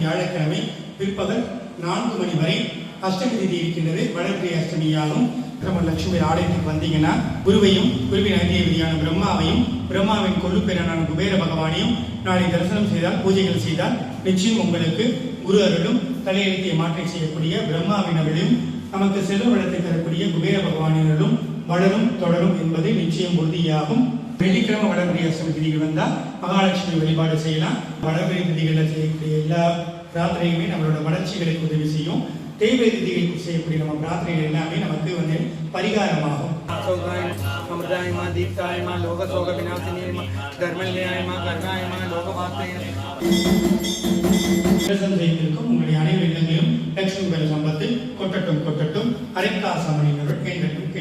வியாழக்கிழமை பிற்பகல் 4 மணி வரை அஷ்டமி திதி இருக்கின்றது. வளர்பிரிய அஷ்டமியாகும். நம்ம லட்சுமி ஆலயத்துக்கு வந்தீங்கன்னா குருவையும் குருவின் அதிதேவதியான பிரம்மாவையும் பிரம்மாவின் கொள்ளுப்பேரனான குபேர பகவானையும் நாளை தரிசனம் செய்தால், பூஜைகள் செய்தால் நிச்சயம் உங்களுக்கு குரு அருளும் தலையெழுத்திய மாற்றை செய்யக்கூடிய பிரம்மாவின் அருளும் நமக்கு செல்வ வளத்தை தரக்கூடிய குபேர பகவானினரும் வளரும் தொடரும் என்பது நிச்சயம் உறுதியாகும். வெள்ளிக்கிழமை வளர்பிரிய அஷ்டமி திதிகள் வந்தால் மகாலட்சுமி வழிபாடு செய்யலாம். வளர்பிரிய திதிகளில் செய்யக்கூடிய எல்லா பிரார்த்தனையுமே நம்மளோட வளர்ச்சிகளுக்கு உதவி செய்யும். தேவை திதிகளுக்கு செய்யக்கூடிய நம்ம பிரார்த்தனைகள் எல்லாமே நமக்கு பரிகாரமாகும். உங்களுடைய அனைவரிடங்களிலும் லட்சுமி சம்பத்து கொட்டட்டும் கொட்டட்டும். அரைக்காசமணியினருடன் கேட்கட்டும்.